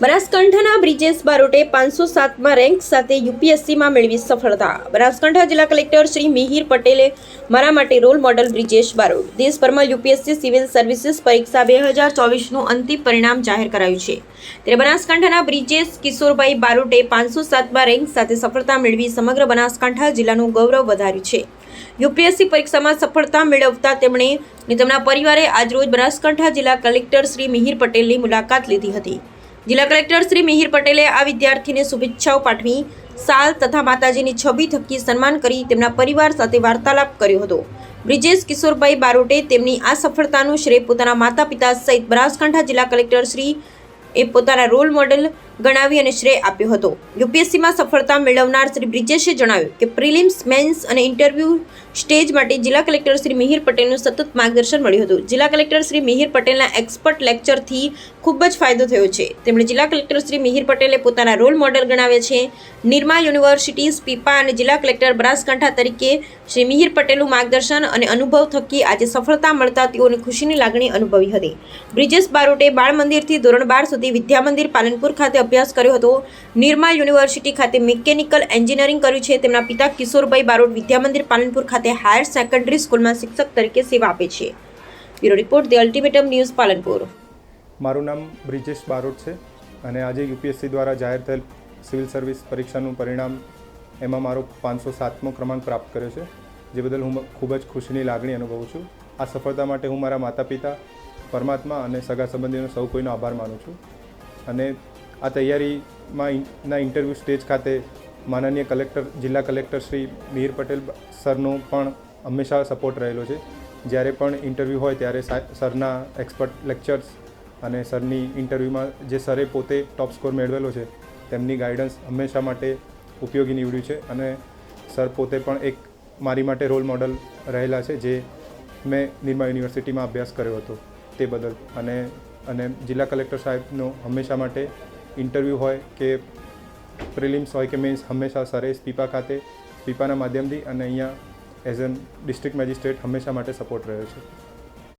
બનાસકાંઠાના બ્રિજેશ બારોટે 507માં રેન્ક સાથે યુપીએસસીમાં મેળવી સફળતા. બનાસકાંઠા જિલ્લા કલેક્ટર શ્રી મિહિર પટેલે મારા માટે રોલ મોડલ બ્રિજેશ બારોટ. દેશભરમાં યુપીએસસી સિવિલ સર્વિસીસ પરીક્ષા 2024નું અંતિમ પરિણામ જાહેર કરાયું છે. ત્યારે બનાસકાંઠાના બ્રિજેશ કિશોરભાઈ બારોટે 507માં રેન્ક સાથે સફળતા મેળવી સમગ્ર બનાસકાંઠા જિલ્લાનું ગૌરવ વધાર્યું છે. યુપીએસસી પરીક્ષામાં સફળતા મેળવતા તેમણે અને તેમના પરિવારે આજરોજ બનાસકાંઠા જિલ્લા કલેક્ટર શ્રી મિહિર પટેલની મુલાકાત લીધી હતી. જિલ્લા કલેક્ટર શ્રી મિહિર પટેલે આ વિદ્યાર્થીને શુભેચ્છાઓ પાઠવી સાલ તથા માતાજીની છબી થકી સન્માન કરી તેમના પરિવાર સાથે વાર્તાલાપ કર્યો હતો. બ્રિજેશ કિશોરભાઈ બારોટે તેમની આ સફળતાનું શ્રેય પોતાના માતા પિતા સહિત બનાસકાંઠા જિલ્લા કલેક્ટર શ્રી એ પોતાના રોલ મોડેલ ગણાવી અને શ્રેય આપ્યો હતો. યુપીએસસીમાં સફળતા મેળવનાર શ્રી બ્રિજેશે જણાવ્યું કે પ્રિલિમ્સ, મેન્સ અને ઇન્ટરવ્યૂ સ્ટેજ માટે જિલ્લા કલેક્ટર શ્રી મિહિર પટેલનું સતત માર્ગદર્શન મળ્યું હતું. જિલ્લા કલેક્ટર શ્રી મિહિર પટેલના એક્સપર્ટ લેક્ચરથી ખૂબ જ ફાયદો થયો છે. તેમણે જિલ્લા કલેક્ટર શ્રી મિહિર પટેલે પોતાના રોલ મોડેલ ગણાવ્યા છે. નિરમા યુનિવર્સિટી, સ્પીપા અને જિલ્લા કલેક્ટર બનાસકાંઠા તરીકે શ્રી મિહિર પટેલનું માર્ગદર્શન અને અનુભવ થકી આજે સફળતા મળતા તેઓને ખુશીની લાગણી અનુભવી હતી. બ્રિજેશ બારોટે બાળ મંદિરથી ધોરણ 12 સુધી વિદ્યા મંદિર પાલનપુર ખાતે અભ્યાસ કર્યો હતો. નિરમા યુનિવર્સિટી ખાતે મિકેનિકલ એન્જિનિયરિંગ કર્યું છે. તેમના પિતા કિશોરભાઈ બારોટ વિદ્યા મંદિર પાલનપુર ખાતે હાયર સેકન્ડરી સ્કૂલમાં શિક્ષક તરીકે સેવા આપે છે. Bureau report, the ultimatum news, Palanpur. મારું નામ બ્રિજેશ બારોટ છે અને આજે યુપીએસસી દ્વારા જાહેર થયેલ સિવિલ સર્વિસ પરીક્ષાનું પરિણામ એમાં મારો 507મો ક્રમાંક પ્રાપ્ત કર્યો છે, જે બદલ હું ખૂબ જ ખુશીની લાગણી અનુભવું છું. આ સફળતા માટે હું મારા માતા પિતા, પરમાત્મા અને સગા સંબંધીઓનો સૌ કોઈનો આભાર માનું છું. અને આ તૈયારીમાં ઇન્ટરવ્યૂ સ્ટેજ ખાતે માનનીય કલેક્ટર, જિલ્લા કલેક્ટર શ્રી મિહિર પટેલ સરનો પણ હંમેશા સપોર્ટ રહેલો છે. જ્યારે પણ ઇન્ટરવ્યૂ હોય ત્યારે સરના એક્સપર્ટ લેક્ચર્સ અને સરની ઇન્ટરવ્યૂમાં જે સરે પોતે ટોપ સ્કોર મેળવેલો છે તેમની ગાઈડન્સ હંમેશા માટે ઉપયોગી નીવડ્યું છે. અને સર પોતે પણ એક મારી માટે રોલ મોડલ રહેલા છે, જે મેં નિરમા યુનિવર્સિટીમાં અભ્યાસ કર્યો હતો તે બદલ. અને જિલ્લા કલેક્ટર સાહેબનો હંમેશા માટે ઇન્ટરવ્યૂ હોય કે પ્રિલિમ્સ હોય કે મેન્સ હંમેશા સરે સ્પીપાના માધ્યમથી અને અહીંયા એઝ એન ડિસ્ટ્રિક્ટ મેજિસ્ટ્રેટ હંમેશા માટે સપોર્ટ રહ્યો છે.